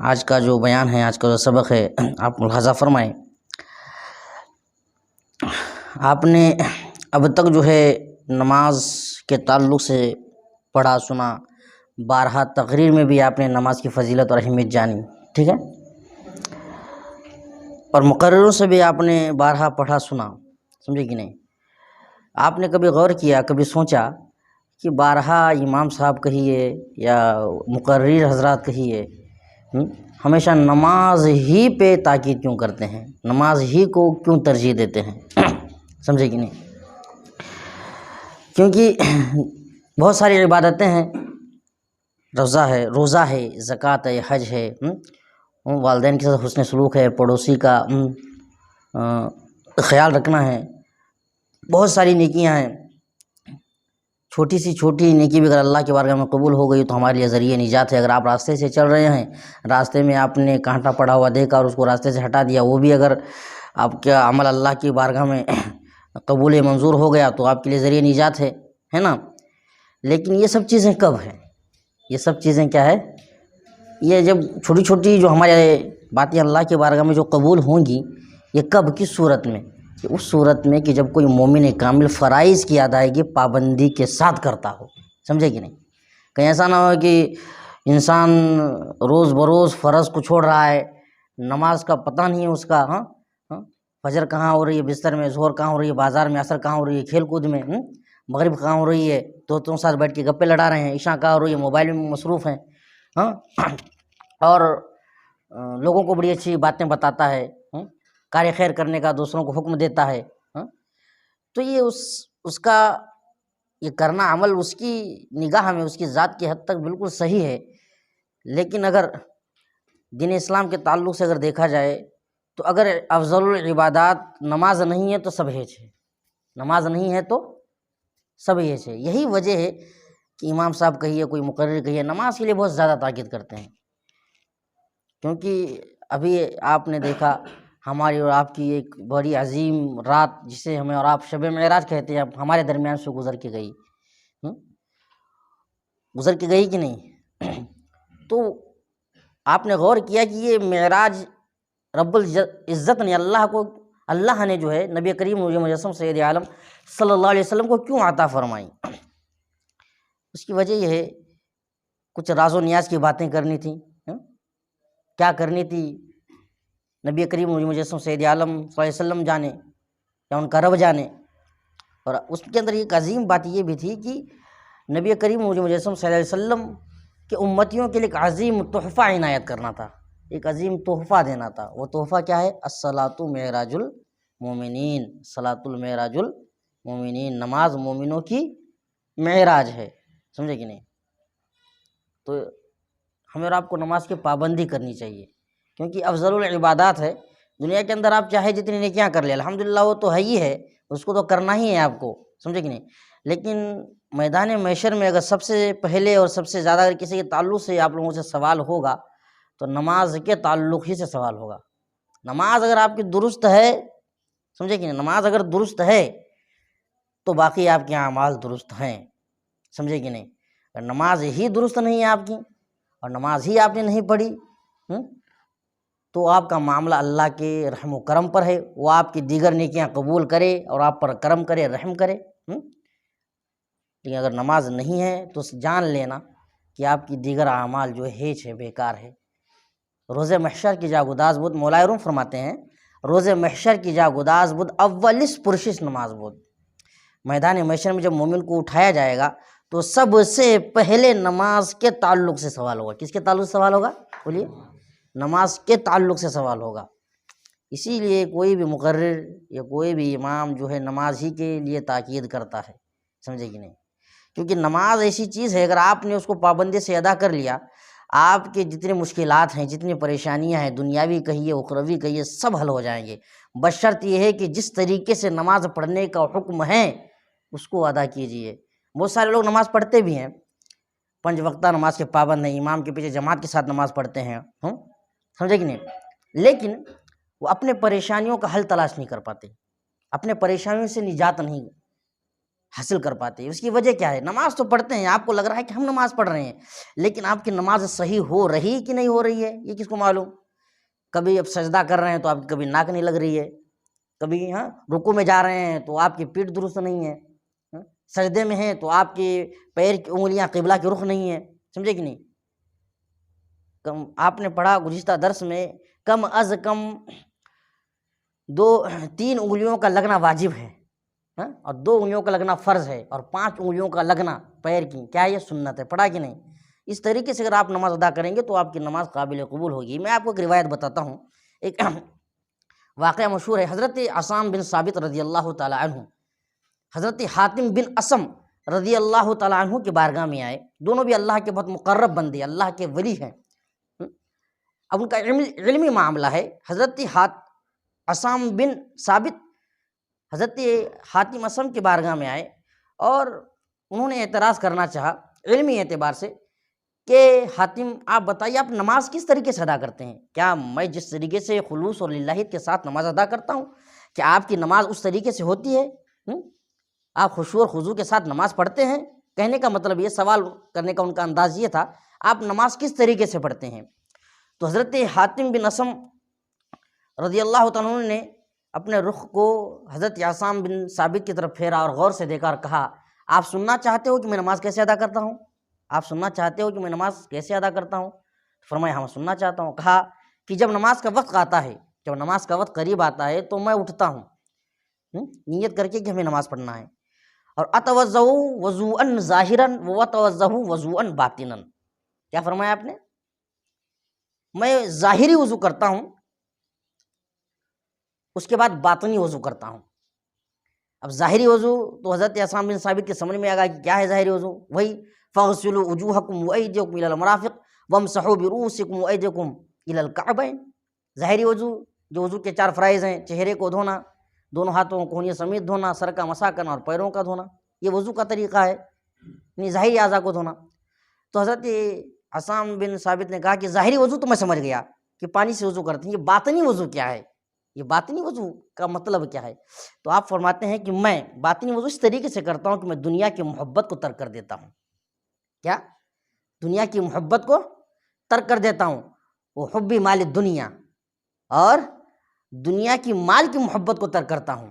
آج کا جو بیان ہے، آج کا جو سبق ہے، آپ ملاحظہ فرمائیں۔ آپ نے اب تک جو ہے نماز کے تعلق سے پڑھا سنا، بارہا تقریر میں بھی آپ نے نماز کی فضیلت اور اہمیت جانی، ٹھیک ہے، اور مقرروں سے بھی آپ نے بارہا پڑھا سنا، سمجھے کہ نہیں؟ آپ نے کبھی غور کیا، کبھی سوچا کہ بارہا امام صاحب کہیے یا مقرر حضرات کہیے ہمیشہ نماز ہی پہ تاکید کیوں کرتے ہیں، نماز ہی کو کیوں ترجیح دیتے ہیں؟ سمجھے کہ نہیں؟ کیونکہ بہت ساری عبادتیں ہیں، روزہ ہے، زکوٰۃ ہے، حج ہے، والدین کے ساتھ حسن سلوک ہے، پڑوسی کا خیال رکھنا ہے، بہت ساری نیکیاں ہیں۔ چھوٹی سی چھوٹی نیکی بھی اگر اللہ کے بارگاہ میں قبول ہو گئی تو ہمارے لیے ذریعہ نجات ہے۔ اگر آپ راستے سے چل رہے ہیں، راستے میں آپ نے کانٹا پڑا ہوا دیکھا اور اس کو راستے سے ہٹا دیا، وہ بھی اگر آپ کا عمل اللہ کی بارگاہ میں قبول منظور ہو گیا تو آپ کے لیے ذریعہ نجات ہے نا۔ لیکن یہ سب چیزیں کب ہیں؟ یہ سب چیزیں کیا ہے؟ یہ جب چھوٹی چھوٹی جو ہمارے باتیں اللہ کی بارگاہ میں جو قبول ہوں گی، یہ کب، کس صورت میں؟ کہ اس صورت میں کہ جب کوئی مومن کامل فرائض کی ادائیگی پابندی کے ساتھ کرتا ہو، سمجھے کہ نہیں؟ کہیں ایسا نہ ہو کہ انسان روز بروز فرض کو چھوڑ رہا ہے، نماز کا پتہ نہیں ہے اس کا، فجر کہاں ہو رہی ہے بستر میں، ظہر کہاں ہو رہی ہے بازار میں، عصر کہاں ہو رہی ہے کھیل کود میں، مغرب کہاں ہو رہی ہے دوستوں کے ساتھ بیٹھ کے گپے لڑا رہے ہیں، عشاء کہاں ہو رہی ہے موبائل میں مصروف ہیں، اور لوگوں کو بڑی اچھی باتیں بتاتا ہے، کار خیر کرنے کا دوسروں کو حکم دیتا ہے، تو یہ اس کا یہ کرنا عمل اس کی نگاہ میں، اس کی ذات کی حد تک بالکل صحیح ہے، لیکن اگر دین اسلام کے تعلق سے اگر دیکھا جائے تو اگر افضل العبادات نماز نہیں ہے تو سب ہیچ ہے، نماز نہیں ہے تو سب ہیچ ہے۔ یہی وجہ ہے کہ امام صاحب کہیے، کوئی مقرر کہیے، نماز کے لیے بہت زیادہ تاکید کرتے ہیں، کیونکہ ابھی آپ نے دیکھا ہماری اور آپ کی ایک بڑی عظیم رات، جسے ہمیں اور آپ شب معراج کہتے ہیں، ہمارے درمیان سے گزر کے گئی کہ نہیں؟ تو آپ نے غور کیا کہ یہ معراج رب العزت نے اللہ نے جو ہے نبی کریم نور مجسم سید عالم صلی اللہ علیہ وسلم کو کیوں عطا فرمائی؟ اس کی وجہ یہ ہے، کچھ راز و نیاز کی باتیں کرنی تھیں، کیا کرنی تھی نبی کریم نور مجسم سید عالم صلی اللہ علیہ وسلم جانے یا ان کا رب جانے۔ اور اس کے اندر ایک عظیم بات یہ بھی تھی کہ نبی کریم نور مجسم صلی اللہ علیہ وسلم کہ امتیوں کے لیے ایک عظیم تحفہ عنایت کرنا تھا، ایک عظیم تحفہ دینا تھا۔ وہ تحفہ کیا ہے؟ الصلاۃ معراج المومنین، صلاۃ المعراج المومنین، نماز مومنوں کی معراج ہے، سمجھے کہ نہیں؟ تو ہمیں اور آپ کو نماز کی پابندی کرنی چاہیے، کیونکہ افضل العبادات ہے۔ دنیا کے اندر آپ چاہے جتنی نیکیاں کر لیں، الحمدللہ وہ تو ہے ہی ہے، اس کو تو کرنا ہی ہے آپ کو، سمجھے کہ نہیں؟ لیکن میدان محشر میں اگر سب سے پہلے اور سب سے زیادہ اگر کسی کے تعلق سے آپ لوگوں سے سوال ہوگا تو نماز کے تعلق ہی سے سوال ہوگا۔ نماز اگر آپ کی درست ہے، سمجھے کہ نہیں، نماز اگر درست ہے تو باقی آپ کے اعمال درست ہیں، سمجھے کہ نہیں؟ اگر نماز ہی درست نہیں ہے آپ کی اور نماز ہی آپ نے نہیں پڑھی تو آپ کا معاملہ اللہ کے رحم و کرم پر ہے، وہ آپ کی دیگر نیکیاں قبول کرے اور آپ پر کرم کرے، رحم کرے۔ لیکن اگر نماز نہیں ہے تو جان لینا کہ آپ کی دیگر اعمال جو ہیچ ہے، بیکار ہے۔ روز محشر کی جا گداز بود، مولا روم فرماتے ہیں، روز محشر کی جا گداز بود اولس پرشش نماز بود۔ میدان محشر میں جب مومن کو اٹھایا جائے گا تو سب سے پہلے نماز کے تعلق سے سوال ہوگا۔ کس کے تعلق سے سوال ہوگا؟ بولیے، نماز کے تعلق سے سوال ہوگا۔ اسی لیے کوئی بھی مقرر یا کوئی بھی امام جو ہے نماز ہی کے لیے تاکید کرتا ہے، سمجھے کہ نہیں؟ کیونکہ نماز ایسی چیز ہے، اگر آپ نے اس کو پابندی سے ادا کر لیا، آپ کے جتنے مشکلات ہیں، جتنی پریشانیاں ہیں، دنیاوی کہیے اخروی کہیے، سب حل ہو جائیں گے، بشرط یہ ہے کہ جس طریقے سے نماز پڑھنے کا حکم ہے اس کو ادا کیجئے۔ بہت سارے لوگ نماز پڑھتے بھی ہیں، 5 وقتہ نماز کے پابند ہیں، امام کے پیچھے جماعت کے ساتھ نماز پڑھتے ہیں، سمجھے کہ نہیں؟ لیکن وہ اپنے پریشانیوں کا حل تلاش نہیں کر پاتے، اپنے پریشانیوں سے نجات نہیں حاصل کر پاتے ہیں۔ اس کی وجہ کیا ہے؟ نماز تو پڑھتے ہیں، آپ کو لگ رہا ہے کہ ہم نماز پڑھ رہے ہیں، لیکن آپ کی نماز صحیح ہو رہی کہ نہیں ہو رہی ہے یہ کس کو معلوم؟ کبھی اب سجدہ کر رہے ہیں تو آپ کی کبھی ناک نہیں لگ رہی ہے، کبھی رکوع میں جا رہے ہیں تو آپ کی پیٹھ درست نہیں ہے، سجدے میں ہیں تو آپ کے پیر کی انگلیاں قبلہ کی رخ نہیں ہے، سمجھے کہ نہیں؟ آپ نے پڑھا گزشتہ درس میں کم از کم 3 انگلیوں کا لگنا واجب ہے، اور 2 انگلیوں کا لگنا فرض ہے، اور 5 انگلیوں کا لگنا پیر کی کیا یہ سنت ہے، پڑھا کہ نہیں؟ اس طریقے سے اگر آپ نماز ادا کریں گے تو آپ کی نماز قابل قبول ہوگی۔ میں آپ کو ایک روایت بتاتا ہوں، ایک واقعہ مشہور ہے۔ حضرت عصام بن ثابت رضی اللہ تعالی عنہ حضرت حاتم بن اسم رضی اللہ تعالی عنہ کی بارگاہ میں آئے، دونوں بھی اللہ کے بہت مقرب بندے، اللہ کے ولی ہیں۔ اب ان کا علمی معاملہ ہے۔ حضرت عصام بن ثابت حضرت حاتم اسم کی بارگاہ میں آئے اور انہوں نے اعتراض کرنا چاہا علمی اعتبار سے کہ حاتم آپ بتائیے آپ نماز کس طریقے سے ادا کرتے ہیں؟ کیا میں جس طریقے سے خلوص اور للہیت کے ساتھ نماز ادا کرتا ہوں کیا آپ کی نماز اس طریقے سے ہوتی ہے؟ آپ خشوع اور خضوع کے ساتھ نماز پڑھتے ہیں؟ کہنے کا مطلب یہ، سوال کرنے کا ان کا انداز یہ تھا، آپ نماز کس طریقے سے پڑھتے ہیں؟ تو حضرت حاتم بن اسم رضی اللہ تعالیٰ عنہ نے اپنے رخ کو حضرت عصام بن ثابت کی طرف پھیرا اور غور سے دیکھا اور کہا، آپ سننا چاہتے ہو کہ میں نماز کیسے ادا کرتا ہوں؟ آپ سننا چاہتے ہو کہ میں نماز کیسے ادا کرتا ہوں؟ فرمایا ہاں سننا چاہتا ہوں۔ کہا کہ جب نماز کا وقت آتا ہے، جب نماز کا وقت قریب آتا ہے تو میں اٹھتا ہوں نیت کر کے کہ ہمیں نماز پڑھنا ہے، اور اتوضؤ وضوءا ظاہرا واتوضؤ وضوءا باطنا۔ کیا فرمایا آپ نے؟ میں ظاہری وضو کرتا ہوں، اس کے بعد باطنی وضو کرتا ہوں۔ اب ظاہری وضو تو حضرت عصام بن ثابت کے سمجھ میں آ گیا کہ کیا ہے ظاہری وضو، وہی فاغسلوا وجوہکم وایدیکم الی المرافق وامسحوا برؤوسکم وایدیکم الی الکعبین۔ ظاہری وضو جو وضو کے 4 فرائض ہیں، چہرے کو دھونا، دونوں ہاتھوں کو کہنیوں سمیت دھونا، سر کا مسح کرنا اور پیروں کا دھونا، یہ وضو کا طریقہ ہے، یعنی ظاہری اعضاء کو دھونا۔ تو حضرت عصام بن ثابت نے کہا کہ ظاہری وضو تو میں سمجھ گیا کہ پانی سے وضو کرتے ہیں، یہ باطنی وضو کیا ہے؟ یہ باطنی وضو کا مطلب کیا ہے؟ تو آپ فرماتے ہیں کہ میں باطنی وضو اس طریقے سے کرتا ہوں کہ میں دنیا کی محبت کو ترک کر دیتا ہوں۔ کیا؟ دنیا کی محبت کو ترک کر دیتا ہوں، وہ حب مال دنیا، اور دنیا کی مال کی محبت کو ترک کرتا ہوں،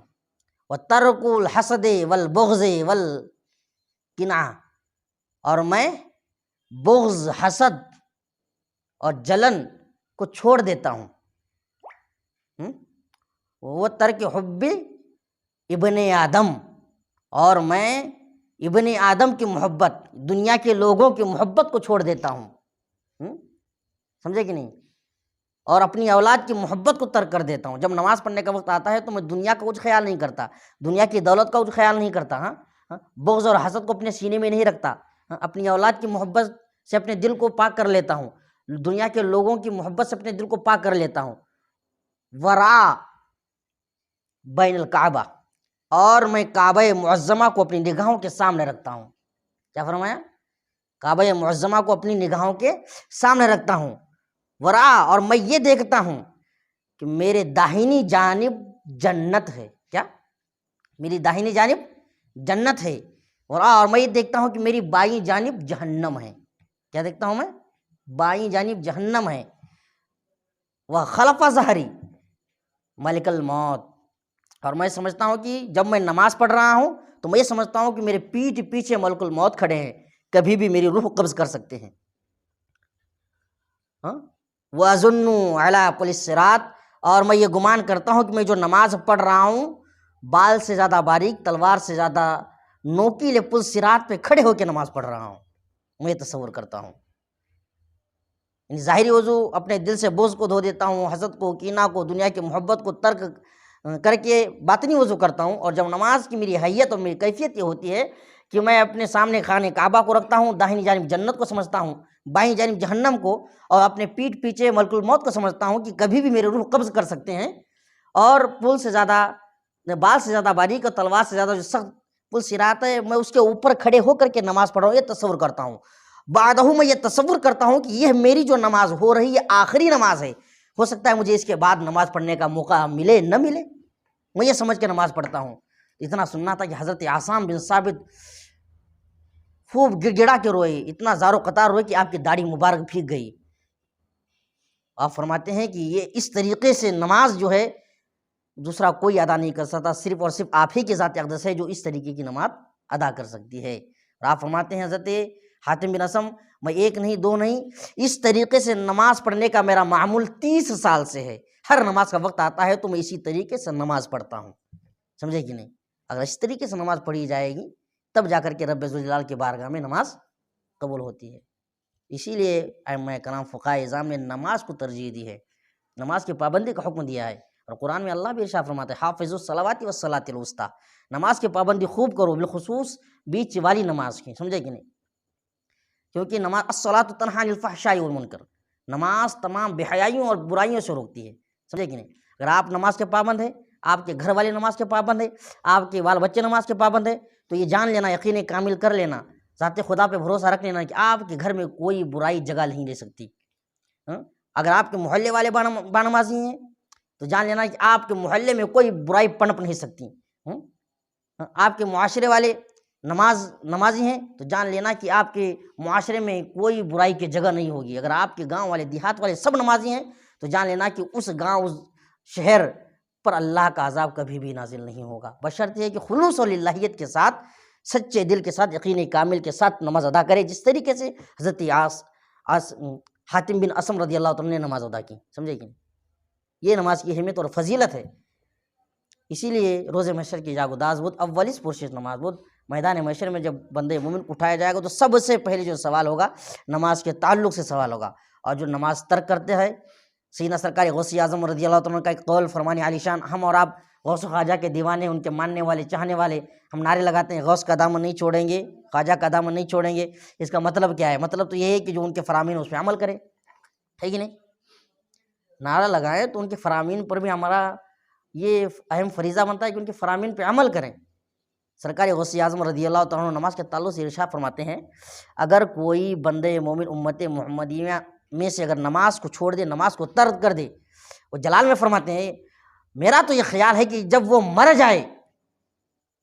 وترک الحسد والبغض والقناع، اور میں بغض، حسد اور جلن کو چھوڑ دیتا ہوں۔ وہ ترک حب ابن آدم، اور میں ابن آدم کی محبت، دنیا کے لوگوں کی محبت کو چھوڑ دیتا ہوں، سمجھے کہ نہیں؟ اور اپنی اولاد کی محبت کو ترک کر دیتا ہوں۔ جب نماز پڑھنے کا وقت آتا ہے تو میں دنیا کا کچھ خیال نہیں کرتا، دنیا کی دولت کا کچھ خیال نہیں کرتا، بغض اور حسد کو اپنے سینے میں نہیں رکھتا، اپنی اولاد کی محبت سے اپنے دل کو پاک کر لیتا ہوں، دنیا کے لوگوں کی محبت سے اپنے دل کو پاک کر لیتا ہوں۔ ورا بین الکعبہ، اور میں کعبہ معظمہ کو اپنی نگاہوں کے سامنے رکھتا ہوں۔ کیا فرمایا؟ کعبہ معظمہ کو اپنی نگاہوں کے سامنے رکھتا ہوں۔ ورا، اور میں یہ دیکھتا ہوں کہ میرے داہنی جانب جنت ہے۔ کیا؟ میری داہنی جانب جنت ہے۔ ورا، اور میں یہ دیکھتا ہوں کہ میری بائیں جانب جہنم ہے۔ کیا دیکھتا ہوں میں؟ بائیں جانب جہنم ہے۔ وخلف ظہری ملک الموت، اور میں سمجھتا ہوں کہ جب میں نماز پڑھ رہا ہوں تو میں یہ سمجھتا ہوں کہ میرے پیٹھ پیچھے ملک الموت کھڑے ہیں، کبھی بھی میری روح قبض کر سکتے ہیں۔ وَأَظُنُّ عَلَىٰ قُلِ الصِّرَاط، اور میں یہ گمان کرتا ہوں کہ میں جو نماز پڑھ رہا ہوں بال سے زیادہ باریک، تلوار سے زیادہ نوکیلے پل صراط پہ کھڑے ہو کے نماز پڑھ رہا ہوں، میں یہ تصور کرتا ہوں۔ ظاہری وضو اپنے دل سے بغض کو دھو دیتا ہوں، حسد کو، کینہ کو، دنیا کی محبت کو ترک کر کے باطنی وضو کرتا ہوں، اور جب نماز کی میری حیت اور میری کیفیت یہ ہوتی ہے کہ میں اپنے سامنے خانہ کعبہ کو رکھتا ہوں، داہنی جانب جنت کو سمجھتا ہوں، بائیں جانب جہنم کو، اور اپنے پیٹھ پیچھے ملک الموت کو سمجھتا ہوں کہ کبھی بھی میرے روح قبض کر سکتے ہیں، اور پل سے زیادہ، بال سے زیادہ باریک اور تلوار سے زیادہ جو سخت پل صراط ہے، میں اس کے اوپر کھڑے ہو کر کے نماز پڑھ رہا ہوں، یہ تصور کرتا ہوں۔ بعدہ میں یہ تصور کرتا ہوں کہ یہ میری جو نماز ہو رہی ہے آخری نماز ہے، ہو سکتا ہے مجھے اس کے بعد نماز پڑھنے کا موقع ملے نہ ملے، میں یہ سمجھ کے نماز پڑھتا ہوں۔ اتنا سننا تھا کہ حضرت عاصم بن ثابت خوب گڑ گڑا کے روئے، اتنا زار و قطار روئے کہ آپ کی داڑھی مبارک بھیگ گئی۔ آپ فرماتے ہیں کہ یہ اس طریقے سے نماز جو ہے دوسرا کوئی ادا نہیں کر سکتا، صرف اور صرف آپ ہی کی ذات اقدس ہے جو اس طریقے کی نماز ادا کر سکتی ہے۔ اور آپ فرماتے ہیں حضرت حاتم بن اسم، میں ایک نہیں دو نہیں، اس طریقے سے نماز پڑھنے کا میرا معمول 30 سال سے ہے، ہر نماز کا وقت آتا ہے تو میں اسی طریقے سے نماز پڑھتا ہوں۔ سمجھے کہ نہیں؟ اگر اس طریقے سے نماز پڑھی جائے گی تب جا کر کے رب ذوالجلال کی بارگاہ میں نماز قبول ہوتی ہے۔ اسی لیے ائمہ کرام فقہائے اعظام نے نماز کو ترجیح دی ہے، نماز کی پابندی کا حکم دیا ہے۔ اور قرآن میں اللہ بھی ارشاد فرماتا ہے حافظوا الصلوات والصلاۃ الوسطیٰ، نماز کی پابندی خوب کرو، بالخصوص بیچ والی نماز کی۔ سمجھے کہ نہیں؟ کیونکہ نماز الصلاۃ تنہی عن الفحشاء والمنکر، نماز تمام بے حیائیوں اور برائیوں سے روکتی ہے۔ سمجھے کہ نہیں؟ اگر آپ نماز کے پابند ہیں، آپ کے گھر والے نماز کے پابند ہیں، آپ کے بال بچے نماز کے پابند ہیں، تو یہ جان لینا، یقین کامل کر لینا، ذات خدا پہ بھروسہ رکھ لینا کہ آپ کے گھر میں کوئی برائی جگہ نہیں لے سکتی۔ اگر آپ کے محلے والے بانمازی ہیں تو جان لینا کہ آپ کے محلے میں کوئی برائی پنپ نہیں سکتی۔ آپ کے معاشرے والے نمازی ہیں تو جان لینا کہ آپ کے معاشرے میں کوئی برائی کی جگہ نہیں ہوگی۔ اگر آپ کے گاؤں والے دیہات والے سب نمازی ہیں تو جان لینا کہ اس گاؤں اس شہر پر اللہ کا عذاب کبھی بھی نازل نہیں ہوگا، بشرطے کہ خلوص اور للہیت کے ساتھ، سچے دل کے ساتھ، یقین کامل کے ساتھ نماز ادا کرے، جس طریقے سے حضرت حاتم بن اسم رضی اللہ عنہ نے نماز ادا کی۔ سمجھے کہ یہ نماز کی اہمیت اور فضیلت ہے۔ اسی لیے روز محشر کی جاگوداز بود اول اس پرشش نماز بود، میدان محشر میں جب بندے مومن کو اٹھایا جائے گا تو سب سے پہلے جو سوال ہوگا نماز کے تعلق سے سوال ہوگا، اور جو نماز ترک کرتے ہیں، سیدنا سرکار غوث اعظم رضی اللہ عنہ کا ایک قول فرمانے عالی شان، ہم اور آپ غوث و خواجہ کے دیوانے، ان کے ماننے والے، چاہنے والے، ہم نعرے لگاتے ہیں غوث کا دامن نہیں چھوڑیں گے، خواجہ کا دامن نہیں چھوڑیں گے۔ اس کا مطلب کیا ہے؟ مطلب تو یہ ہے کہ جو ان کے فرامین اس پہ عمل کرے، ہے کہ نہیں؟ نعرہ لگائیں تو ان کے فرامین پر بھی ہمارا یہ اہم فریضہ بنتا ہے کہ ان کے فرامین پہ عمل کریں۔ سرکار غوث اعظم رضی اللہ تعالیٰ عنہ نماز کے تعلق سے ارشاد فرماتے ہیں، اگر کوئی بندے مومن امت محمدیہ میں سے اگر نماز کو چھوڑ دے، نماز کو ترک کر دے، وہ جلال میں فرماتے ہیں میرا تو یہ خیال ہے کہ جب وہ مر جائے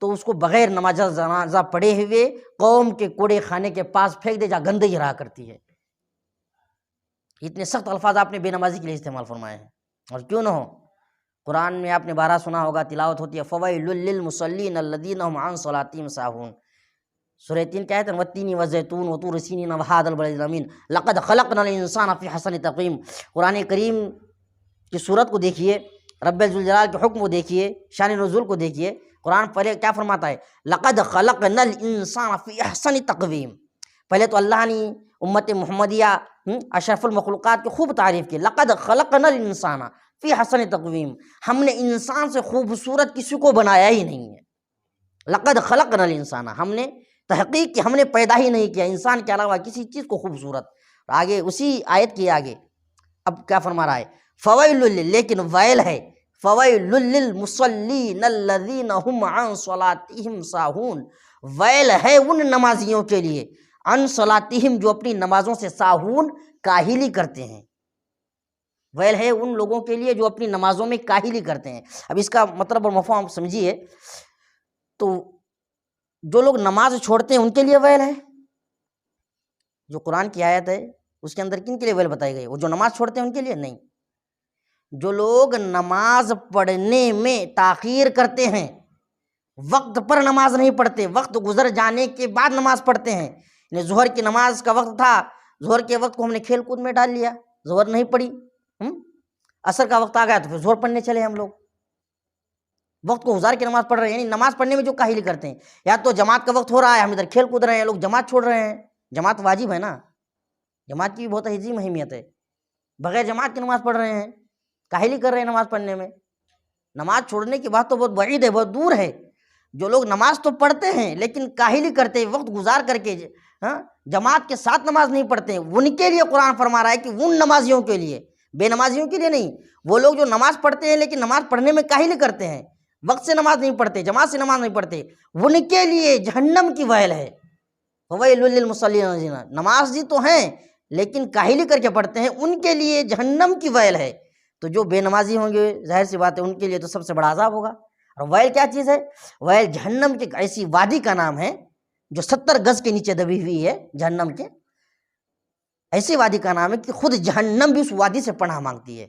تو اس کو بغیر نماز جنازہ پڑھے ہوئے قوم کے کوڑے خانے کے پاس پھینک دے جہاں گندگی رہا کرتی ہے۔ اتنے سخت الفاظ آپ نے بے نمازی کے لیے استعمال فرمائے ہیں، اور کیوں نہ ہو؟ قرآن میں آپ نے بارہ سنا ہوگا، تلاوت ہوتی ہے فویل للمصلین الذین هم عن صلاتهم ساہون۔ سورہ 3 کیا ہے؟ والتین والزیتون وطور سینین وہذا البلد الامین لقد خلقنا الانسان فی احسن تقویم۔ قرآن کریم کی صورت کو دیکھیے، رب ذوالجلال کے حکم کو دیکھیے، شان نزول کو دیکھیے۔ قرآن پہلے کیا فرماتا ہے؟ لقد خلقنا الانسان فی احسن تقویم۔ پہلے تو اللہ نے امت محمدیہ اشرف المخلوقات کی خوب تعریف کی، لقد خلقنا الانسان فی احسن تقویم، ہم نے انسان سے خوبصورت کسی کو بنایا ہی نہیں ہے۔ لقد خلقنا الانسان، ہم نے تحقیق کی، ہم نے پیدا ہی نہیں کیا انسان کے علاوہ کسی چیز کو خوبصورت۔ آگے اسی آیت کی آگے اب کیا فرما رہا ہے؟ فویل، لیکن ویل ہے، فویل للمصلین الذین هم عن صلاتهم ساہون، ویل ہے ان نمازیوں کے لیے، عن صلاتهم جو اپنی نمازوں سے ساہون کاہلی کرتے ہیں۔ ویل ہے ان لوگوں کے لیے جو اپنی نمازوں میں کاہلی کرتے ہیں۔ اب اس کا مطلب اور مفہوم سمجھیے، تو جو لوگ نماز چھوڑتے ہیں ان کے لیے ویل ہے۔ جو قرآن کی آیت ہے اس کے اندر کن کے لیے ویل بتائی گئی؟ وہ جو نماز چھوڑتے ہیں ان کے لیے نہیں، جو لوگ نماز پڑھنے میں تاخیر کرتے ہیں، وقت پر نماز نہیں پڑھتے، وقت گزر جانے کے بعد نماز پڑھتے ہیں۔ یعنی ظہر کی نماز کا وقت تھا، ظہر کے وقت کو ہم نے کھیل کود میں ڈال لیا، ظہر نہیں پڑھی، عصر کا وقت آ گیا تو پھر ظہر پڑھنے چلے ہم لوگ، وقت کو گزار کے نماز پڑھ رہے ہیں۔ یعنی نماز پڑھنے میں جو کاہلی کرتے ہیں، یا تو جماعت کا وقت ہو رہا ہے ہم ادھر کھیل کود رہے ہیں، لوگ جماعت چھوڑ رہے ہیں۔ جماعت واجب ہے نا، جماعت کی بھی بہت عظیم اہمیت ہے، بغیر جماعت کی نماز پڑھ رہے ہیں، کاہلی کر رہے ہیں نماز پڑھنے میں۔ نماز چھوڑنے کی بات تو بہت بعید ہے، بہت دور ہے۔ جو لوگ نماز تو پڑھتے ہیں لیکن کاہلی کرتے ہیں، وقت گزار کر کے جماعت کے ساتھ نماز نہیں پڑھتے ہیں، ان کے لیے قرآن فرما رہا ہے کہ ان نمازیوں کے لیے، بے نمازیوں کے لیے نہیں۔ وہ لوگ جو نماز پڑھتے ہیں لیکن نماز پڑھنے میں کاہلی کرتے ہیں، وقت سے نماز نہیں پڑھتے، جماعت سے نماز نہیں پڑھتے، ان کے لیے جہنم کی ویل ہے۔ فویل للمصلین، نماز جی تو ہیں لیکن کاہلی کر کے پڑھتے ہیں، ان کے لیے جہنم کی ویل ہے۔ تو جو بے نمازی ہوں گے ظاہر سی بات ہے ان کے لیے تو سب سے بڑا عذاب ہوگا۔ اور ویل کیا چیز ہے؟ ویل جہنم کی ایک ایسی وادی کا نام ہے جو 70 گز کے نیچے دبی ہوئی ہے جہنم کے، ایسی وادی کا نام ہے کہ خود جہنم بھی اس وادی سے پناہ مانگتی ہے،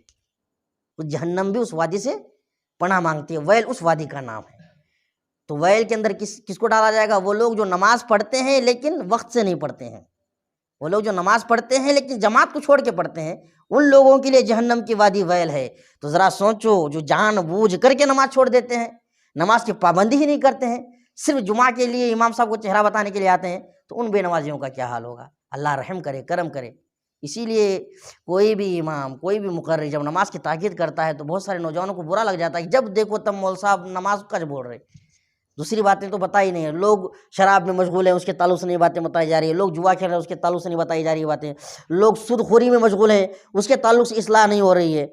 خود جہنم بھی اس وادی سے پناہ مانگتی ہے، ویل اس وادی کا نام ہے۔ تو ویل کے اندر کس کو ڈالا جائے گا؟ وہ لوگ جو نماز پڑھتے ہیں لیکن وقت سے نہیں پڑھتے ہیں، وہ لوگ جو نماز پڑھتے ہیں لیکن جماعت کو چھوڑ کے پڑھتے ہیں، ان لوگوں کے لیے جہنم کی وادی ویل ہے۔ تو ذرا سوچو، جو جان بوجھ کر کے نماز چھوڑ دیتے ہیں، نماز کی پابندی ہی نہیں کرتے ہیں، صرف جمعہ کے لیے امام صاحب کو چہرہ بتانے کے لیے آتے ہیں، تو ان بے نمازیوں کا کیا حال ہوگا؟ اللہ رحم کرے، کرم کرے۔ اسی لیے کوئی بھی امام، کوئی بھی مقرر جب نماز کی تاکید کرتا ہے تو بہت سارے نوجوانوں کو برا لگ جاتا ہے کہ جب دیکھو تب مول صاحب نماز کا بول رہے، دوسری باتیں تو بتا ہی نہیں ہے۔ لوگ شراب میں مشغول ہیں، اس کے تعلق سے نہیں باتیں بتائی جا رہی ہے، لوگ جوا کھیل رہے ہیں، اس کے تعلق سے نہیں بتائی جا رہی باتیں، لوگ سود خوری میں مشغول ہیں، اس کے تعلق سے اصلاح نہیں ہو رہی ہے۔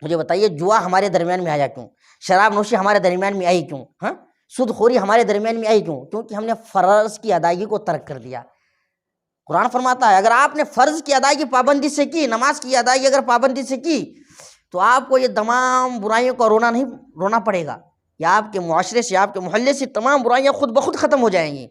مجھے بتائیے، جوا ہمارے درمیان میں آیا کیوں؟ شراب نوشی ہمارے درمیان میں آئی کیوں؟ ہاں، سود خوری ہمارے درمیان میں آئی کیوں؟ کیونکہ ہم نے فرض کی ادائیگی کو ترک کر دیا۔ قرآن فرماتا ہے اگر آپ نے فرض کی ادائیگی پابندی سے کی، نماز کی ادائیگی اگر پابندی سے کی، تو آپ کو یہ تمام برائیوں کا رونا پڑے گا، یا آپ کے معاشرے سے، آپ کے محلے سے تمام برائیاں خود بخود ختم ہو جائیں گی۔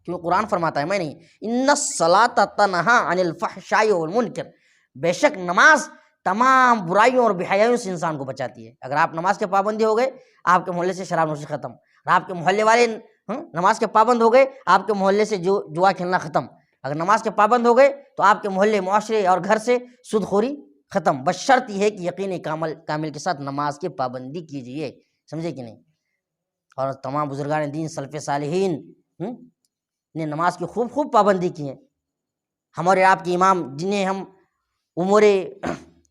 کیونکہ قرآن فرماتا ہے، میں نہیں، ان الصلاۃ تنہی عن الفحشاء والمنکر، بے شک نماز تمام برائیوں اور بے حیائیوں سے انسان کو بچاتی ہے۔ اگر آپ نماز کے پابندی ہو گئے، آپ کے محلے سے شراب نوشی ختم، اور آپ کے محلے والے نماز کے پابند ہو گئے، آپ کے محلے سے جوا کھیلنا ختم۔ اگر نماز کے پابند ہو گئے تو آپ کے محلے، معاشرے اور گھر سے سود خوری ختم، بس شرط یہ ہے کہ یقین کامل کے ساتھ نماز کی پابندی کیجیے، سمجھے کہ نہیں؟ اور تمام بزرگان دین، سلف صالحین نے نماز کی خوب پابندی کی ہے۔ ہمارے آپ کے امام، جنہیں ہم امور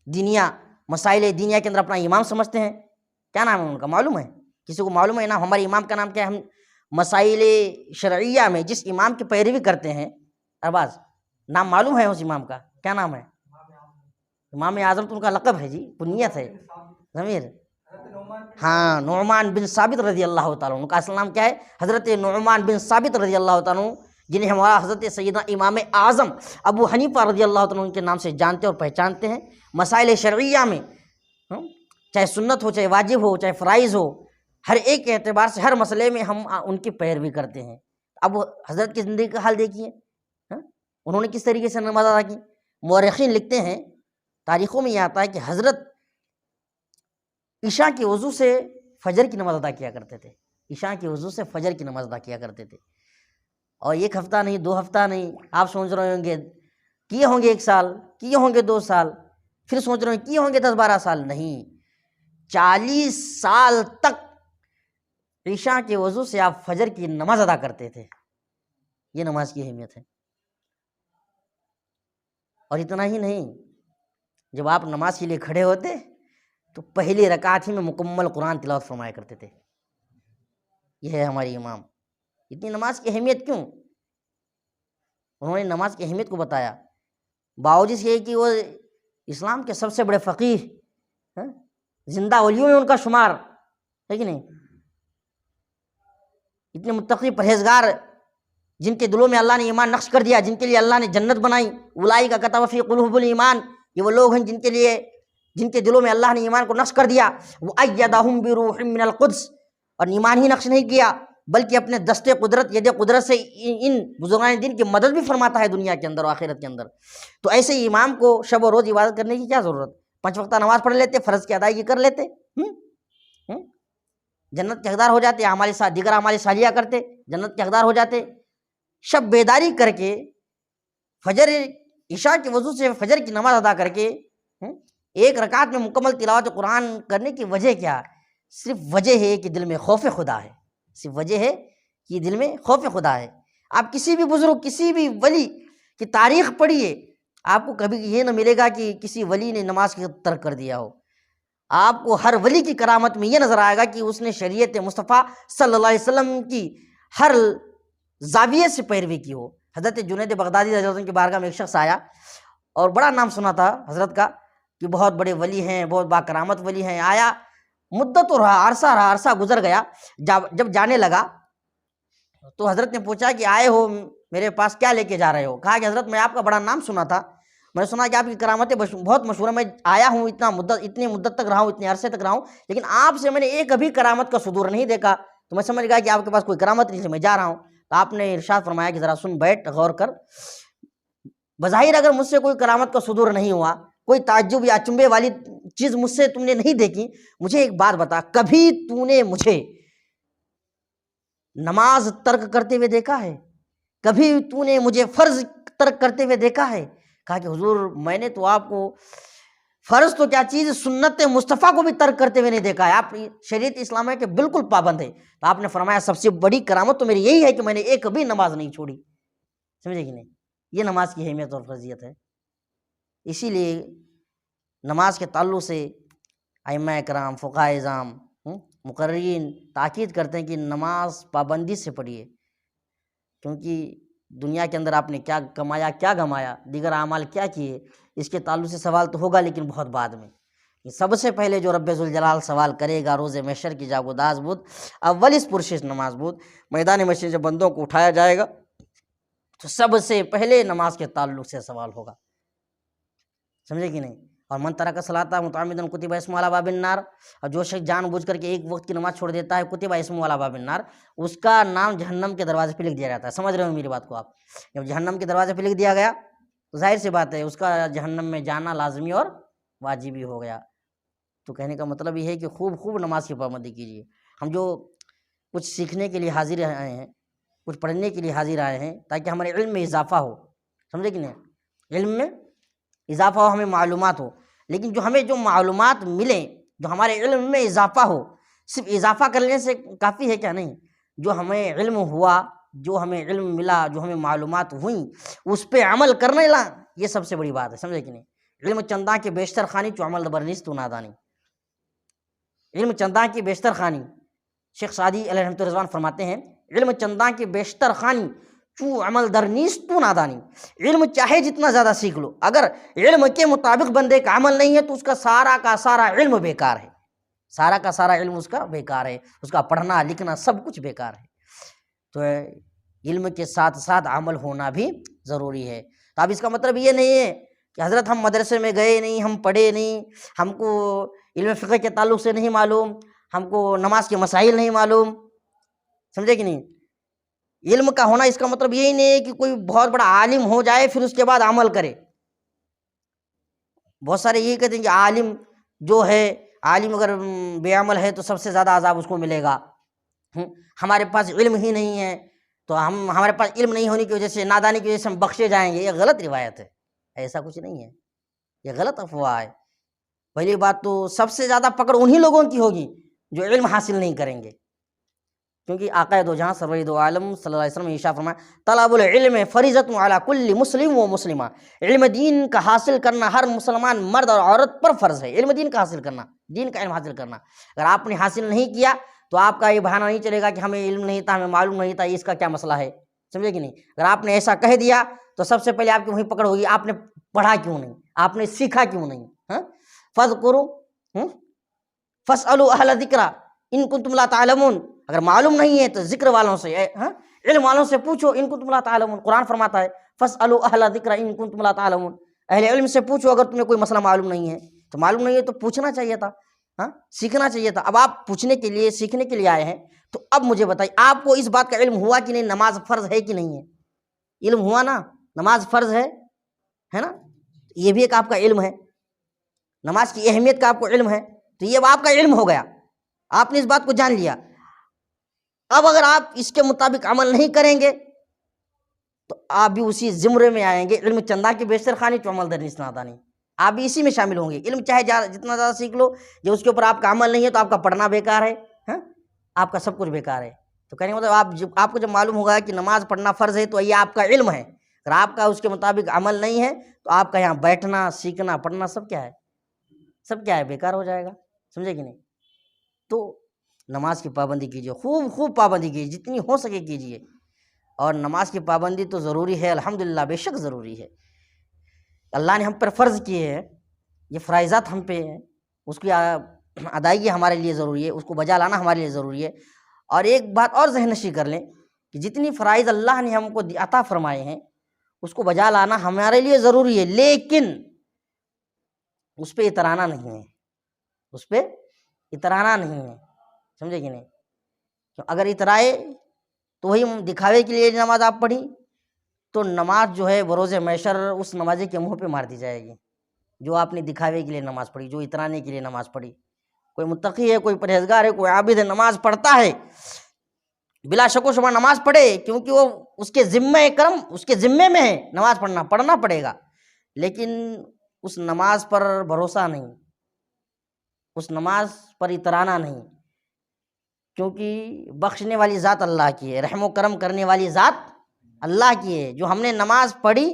دینیہ، مسائل دینیہ کے اندر اپنا امام سمجھتے ہیں، کیا نام ہے ان کا؟ معلوم ہے؟ کسی کو معلوم ہے نام ہمارے امام کا نام کیا ہے؟ ہم مسائل شرعیہ میں جس امام کی پیروی کرتے ہیں، ارباز نام معلوم ہے اس امام کا؟ کیا نام ہے؟ امام اعظم تو ان کا لقب ہے جی، کنیت ہے، ضمیر، ہاں، نعمان بن ثابت رضی اللہ تعالیٰ عنہ۔ ان کا اصل نام کیا ہے؟ حضرت نعمان بن ثابت رضی اللہ تعالیٰ عنہ، جنہیں ہمارا حضرت سیدنا امام اعظم ابو حنیفہ رضی اللہ تعالیٰ عنہ کے نام سے جانتے اور پہچانتے ہیں۔ مسائل شرعیہ میں چاہے سنت ہو، چاہے واجب ہو، چاہے فرائض ہو، ہر ایک اعتبار سے ہر مسئلے میں ہم ان کی پیروی کرتے ہیں۔ اب حضرت کی زندگی کا حال دیکھیے، انہوں نے کس طریقے سے نماز ادا کی۔ مورخین لکھتے ہیں، تاریخوں میں یہ آتا ہے کہ حضرت عشاء کی وضو سے فجر کی نماز ادا کیا کرتے تھے، عشاء کی وضو سے فجر کی نماز ادا کیا کرتے تھے۔ اور ایک ہفتہ نہیں، 2 ہفتہ نہیں، آپ سوچ رہے ہوں گے کیے ہوں گے 1 سال، کیے ہوں گے 2 سال، پھر سوچ رہے ہوں کیے ہوں گے 10-12 سال، نہیں، 40 سال تک عشاء کے وضو سے آپ فجر کی نماز ادا کرتے تھے۔ یہ نماز کی اہمیت ہے۔ اور اتنا ہی نہیں، جب آپ نماز کے لیے کھڑے ہوتے تو پہلی رکعت ہی میں مکمل قرآن تلاوت فرمایا کرتے تھے۔ یہ ہے ہمارے امام۔ اتنی نماز کی اہمیت کیوں؟ انہوں نے نماز کی اہمیت کو بتایا، باوجود یہ کہ وہ اسلام کے سب سے بڑے فقیہ، زندہ ولیوں میں ان کا شمار ہے کہ نہیں، اتنے متقی پرہیزگار، جن کے دلوں میں اللہ نے ایمان نقش کر دیا، جن کے لیے اللہ نے جنت بنائی۔ اولئک کتب فی قلوبہم الایمان، یہ وہ لوگ ہیں جن کے دلوں میں اللہ نے ایمان کو نقش کر دیا۔ وَأَيَّدَهُم بِرُوحٍ مِّنَ الْقُدْسِ، اور ایمان ہی نقش نہیں کیا بلکہ اپنے دستے قدرت، ید قدرت سے ان بزرگان دین کی مدد بھی فرماتا ہے دنیا کے اندر و آخرت کے اندر۔ تو ایسے ہی امام کو شب و روز عبادت کرنے کی کیا ضرورت؟ 5 وقتہ نماز پڑھ لیتے، فرض کی ادائیگی کر لیتے، جنت کے حقدار ہو جاتے، ہمارے ساتھ دیگر اعمال صالحہ کرتے، جنت کے حقدار ہو جاتے۔ شب بیداری کر کے فجر، عشاء کے وضو سے فجر کی نماز ادا کر کے 1 رکعت میں مکمل تلاوت قرآن کرنے کی وجہ کیا؟ صرف وجہ ہے کہ دل میں خوف خدا ہے، صرف وجہ ہے کہ دل میں خوف خدا ہے۔ آپ کسی بھی بزرگ، کسی بھی ولی کی تاریخ پڑھیے، آپ کو کبھی یہ نہ ملے گا کہ کسی ولی نے نماز کی ترک کر دیا ہو۔ آپ کو ہر ولی کی کرامت میں یہ نظر آئے گا کہ اس نے شریعت مصطفیٰ صلی اللہ علیہ وسلم کی ہر زاویے سے پیروی کی ہو۔ حضرت جنید بغدادی رضی اللہ عنہ کی بارگاہ میں ایک شخص آیا اور بڑا نام سنا تھا حضرت کا کہ بہت بڑے ولی ہیں، بہت با کرامت ولی ہیں۔ آیا، مدت تو رہا، عرصہ گزر گیا۔ جب جانے لگا تو حضرت نے پوچھا کہ آئے ہو میرے پاس، کیا لے کے جا رہے ہو؟ کہا کہ حضرت میں آپ کا بڑا نام سنا تھا میں نے سنا کہ آپ کی کرامتیں بہت مشہور ہیں، میں آیا ہوں اتنی مدت تک رہا ہوں، اتنے عرصے تک رہا ہوں، لیکن آپ سے میں نے ایک ابھی کرامت کا صدور نہیں دیکھا، تو میں سمجھ گیا کہ آپ کے پاس کوئی کرامت نہیں ہے، میں جا رہا ہوں۔ تو آپ نے ارشاد فرمایا کہ ذرا سن بیٹھ، غور کر، بظاہر اگر مجھ سے کوئی کرامت کا صدور نہیں ہوا، کوئی تعجب یا اچنبے والی چیز مجھ سے تم نے نہیں دیکھی، مجھے ایک بات بتا، کبھی تو نے مجھے نماز ترک کرتے ہوئے دیکھا ہے؟ کبھی تو نے مجھے فرض ترک کرتے ہوئے دیکھا ہے؟ کہا کہ حضور میں نے تو آپ کو فرض تو کیا چیز، سنت مصطفیٰ کو بھی ترک کرتے ہوئے نہیں دیکھا ہے، آپ شریعت اسلامیہ کے بالکل پابند ہے۔ تو آپ نے فرمایا سب سے بڑی کرامت تو میری یہی ہے کہ میں نے ایک بھی نماز نہیں چھوڑی، سمجھے کہ نہیں؟ یہ نماز کی اہمیت اور فضیلت ہے۔ اسی لیے نماز کے تعلق سے ائمہ کرام، فقہاء اعظام، مقررین تاکید کرتے ہیں کہ نماز پابندی سے پڑھیے، کیونکہ دنیا کے اندر آپ نے کیا کمایا، کیا گمایا، دیگر اعمال کیا کیے، اس کے تعلق سے سوال تو ہوگا، لیکن بہت بعد میں۔ سب سے پہلے جو رب ذوالجلال سوال کرے گا روز محشر کی جاگ و داز بود، اول اس پرشش نماز بود، میدان محشر جب بندوں کو اٹھایا جائے گا تو سب سے پہلے نماز کے تعلق سے سوال ہوگا، سمجھے کہ نہیں؟ اور من ترک الصلاۃ متعمدا کتب اسمہ علی باب النار، اور جو شخص جان بوجھ کر کے ایک وقت کی نماز چھوڑ دیتا ہے، کتب اسمہ علی باب النار، اس کا نام جہنم کے دروازے پہ لکھ دیا جاتا ہے۔ سمجھ رہے ہو میری بات کو آپ؟ جب جہنم کے دروازے پہ لکھ دیا گیا تو ظاہر سی بات ہے اس کا جہنم میں جانا لازمی اور واجبی ہو گیا۔ تو کہنے کا مطلب یہ ہے کہ خوب نماز کی پابندی کیجیے۔ ہم جو کچھ سیکھنے کے لیے حاضر آئے ہیں، کچھ پڑھنے کے لیے حاضر آئے ہیں، تاکہ ہمارے علم میں اضافہ ہو، سمجھے کہ نہیں؟ علم میں اضافہ ہو، ہمیں معلومات ہو، لیکن جو معلومات ملیں، جو ہمارے علم میں اضافہ ہو، صرف اضافہ کرنے سے کافی ہے کیا؟ نہیں، جو ہمیں علم ہوا، جو ہمیں علم ملا، جو ہمیں معلومات ہوئیں، اس پہ عمل کرنے لا، یہ سب سے بڑی بات ہے، سمجھے کہ نہیں؟ علم چنداں کے بیشتر خانی چو عمل برنیست تو نادانی، علم چنداں کی بیشتر خانی، شیخ سعدی علیہ رحمۃ رضوان فرماتے ہیں، علم چنداں کی بیشتر خانی چو عمل در نیست تو نادانی، علم چاہے جتنا زیادہ سیکھ لو، اگر علم کے مطابق بندے کا عمل نہیں ہے تو اس کا سارا علم بیکار ہے، سارا علم اس کا بیکار ہے، اس کا پڑھنا لکھنا سب کچھ بیکار ہے۔ تو علم کے ساتھ ساتھ عمل ہونا بھی ضروری ہے۔ تو اب اس کا مطلب یہ نہیں ہے کہ حضرت ہم مدرسے میں گئے نہیں، ہم پڑھے نہیں، ہم کو علم فقہ کے تعلق سے نہیں معلوم، ہم کو نماز کے مسائل نہیں معلوم، سمجھے کہ نہیں؟ علم کا ہونا اس کا مطلب یہی نہیں ہے کہ کوئی بہت بڑا عالم ہو جائے پھر اس کے بعد عمل کرے۔ بہت سارے یہی کہتے ہیں کہ عالم جو ہے، عالم اگر بے عمل ہے تو سب سے زیادہ عذاب اس کو ملے گا، ہمارے پاس علم ہی نہیں ہے تو ہمارے پاس علم نہیں ہونے کی وجہ سے، نادانی کی وجہ سے ہم بخشے جائیں گے۔ یہ غلط روایت ہے، ایسا کچھ نہیں ہے، یہ غلط افواہ ہے۔ پہلی بات تو سب سے زیادہ پکڑ انہی لوگوں کی ہوگی جو علم حاصل نہیں کریں گے، کیونکہ آقا دو جہاں سرور دو عالم صلی اللہ علیہ وسلم نے ارشاد فرمایا، طلب العلم فریضۃ علی کل مسلم و مسلمہ، علم دین کا حاصل کرنا ہر مسلمان مرد اور عورت پر فرض ہے۔ علم دین کا حاصل کرنا، دین کا علم حاصل کرنا، اگر آپ نے حاصل نہیں کیا تو آپ کا یہ بہانہ نہیں چلے گا کہ ہمیں علم نہیں تھا، ہمیں معلوم نہیں تھا، اس کا کیا مسئلہ ہے، سمجھے کہ نہیں؟ اگر آپ نے ایسا کہہ دیا تو سب سے پہلے آپ کی وہیں پکڑ ہوگی، آپ نے پڑھا کیوں نہیں، آپ نے سیکھا کیوں نہیں؟ فَاذْكُرُوا فَاسْأَلُوا أَهْلَ الذِّكْرِ إِن كُنتُمْ لَا تَعْلَمُونَ، اگر معلوم نہیں ہے تو ذکر والوں سے، علم والوں سے پوچھو، ان كنتم لا تعلمون، قرآن فرماتا ہے فَاسْأَلُوا أَهْلَ الذِّكْرِ إِن كُنتُمْ لَا تَعْلَمُونَ، اہل علم سے پوچھو اگر تمہیں کوئی مسئلہ معلوم نہیں ہے، تو معلوم نہیں ہے تو پوچھنا چاہیے تھا، سیکھنا چاہیے تھا۔ اب آپ پوچھنے کے لیے، سیکھنے کے لیے آئے ہیں، تو اب مجھے بتائیے آپ کو اس بات کا علم ہوا کہ نہیں نماز فرض ہے کہ نہیں ہے؟ علم ہوا نا، نماز فرض ہے نا، یہ بھی ایک آپ کا علم ہے، نماز کی اہمیت کا آپ کو علم ہے، تو یہ اب آپ کا علم ہو گیا، آپ نے اس بات کو جان لیا۔ اب اگر آپ اس کے مطابق عمل نہیں کریں گے تو آپ بھی اسی زمرے میں آئیں گے، علم چندہ کی بیشتر خانی تو عمل در نیست نادانی، آپ بھی اسی میں شامل ہوں گے۔ علم چاہے جتنا زیادہ سیکھ لو، جو اس کے اوپر آپ کا عمل نہیں ہے تو آپ کا پڑھنا بیکار ہے، آپ کا سب کچھ بیکار ہے۔ تو کہنے کا مطلب آپ کو جب معلوم ہوگا کہ نماز پڑھنا فرض ہے تو یہ آپ کا علم ہے، اگر آپ کا اس کے مطابق عمل نہیں ہے تو آپ کا یہاں بیٹھنا، سیکھنا، پڑھنا سب کیا ہے، سب کیا ہے، بیکار ہو جائے گا، سمجھے کہ نہیں؟ تو نماز کی پابندی کیجیے، خوب پابندی کیجیے، جتنی ہو سکے کیجیے، اور نماز کی پابندی تو ضروری ہے، الحمدللہ بے شک ضروری ہے، اللہ نے ہم پر فرض کیے ہیں، یہ فرائضات ہم پہ ہیں، اس کی ادائیگی ہمارے لیے ضروری ہے، اس کو بجا لانا ہمارے لیے ضروری ہے۔ اور ایک بات اور ذہن نشی کر لیں کہ جتنی فرائض اللہ نے ہم کو عطا فرمائے ہیں اس کو بجا لانا ہمارے لیے ضروری ہے، لیکن اس پہ اترانا نہیں ہے، اس پہ اترانا نہیں ہے، سمجھے کہ نہیں؟ اگر اترائے تو وہی دکھاوے کے لیے نماز آپ پڑھی تو نماز جو ہے بروز محشر اس نمازی کے منہ پہ مار دی جائے گی، جو آپ نے دکھاوے کے لیے نماز پڑھی، جو اترانے کے لیے نماز پڑھی۔ کوئی متقی ہے، کوئی پرہیزگار ہے، کوئی عابد ہے، نماز پڑھتا ہے، بلا شک و شبہ نماز پڑھے، کیونکہ وہ اس کے ذمہ کرم اس کے ذمے میں ہے، نماز پڑھنا پڑے گا، لیکن اس نماز پر بھروسہ نہیں، اس نماز پر اترانا نہیں، کیونکہ بخشنے والی ذات اللہ کی ہے، رحم و کرم کرنے والی ذات اللہ کی ہے۔ جو ہم نے نماز پڑھی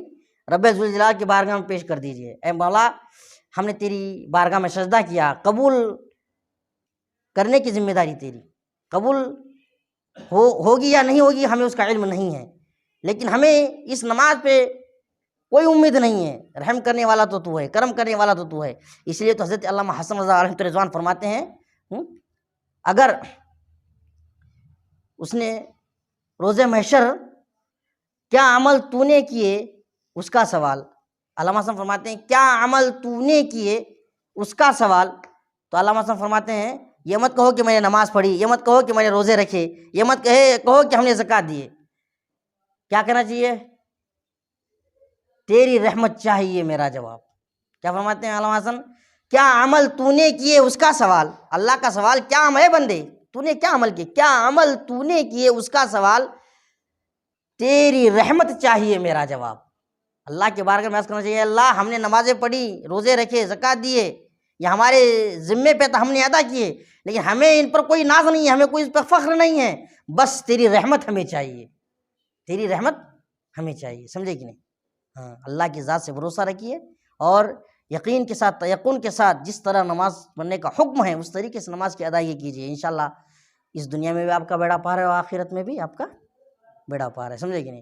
رب ذوالجلال کی بارگاہ میں پیش کر دیجئے، اے مولا ہم نے تیری بارگاہ میں سجدہ کیا، قبول کرنے کی ذمہ داری تیری، قبول ہوگی یا نہیں ہوگی ہمیں اس کا علم نہیں ہے، لیکن ہمیں اس نماز پہ کوئی امید نہیں ہے، رحم کرنے والا تو تو ہے، کرم کرنے والا تو تو ہے۔ اس لیے تو حضرت علامہ حسن رضا علیہ رضوان فرماتے ہیں اگر اس نے روز محشر کیا عمل تو نے کیے اس کا سوال، علامہ حسن فرماتے ہیں کیا عمل تو نے کیے اس کا سوال، تو علامہ حسن فرماتے ہیں یہ مت کہو کہ میں نے نماز پڑھی، یہ مت کہو کہ میں نے روزے رکھے، یہ مت کہو کہ ہم نے زکوٰۃ دیے، کیا کہنا چاہیے؟ تیری رحمت چاہیے میرا جواب۔ کیا فرماتے ہیں علامہ حسن؟ کیا عمل تو نے کیے اس کا سوال، اللہ کا سوال کیا عمل ہے بندے، تو نے کیا عمل کیے، کیا عمل تو نے کیے اس کا سوال، تیری رحمت چاہیے میرا جواب۔ اللہ کے بارگاہ میں عرض کرنا چاہیے اللہ ہم نے نمازیں پڑھی، روزے رکھے، زکوٰۃ دیے، یہ ہمارے ذمے پہ تو ہم نے ادا کیے، لیکن ہمیں ان پر کوئی ناز نہیں ہے، ہمیں کوئی اس پر فخر نہیں ہے، بس تیری رحمت ہمیں چاہیے، تیری رحمت ہمیں چاہیے، سمجھے کہ نہیں؟ ہاں، اللہ کی ذات سے بھروسہ رکھیے اور یقین کے ساتھ، تیقن کے ساتھ جس طرح نماز پڑھنے کا حکم ہے اس طریقے سے نماز کی ادائیگی کیجیے، انشاءاللہ اس دنیا میں بھی آپ کا بیڑا پار ہے اور آخرت میں بھی آپ کا بیڑا پار ہے، سمجھے کہ نہیں؟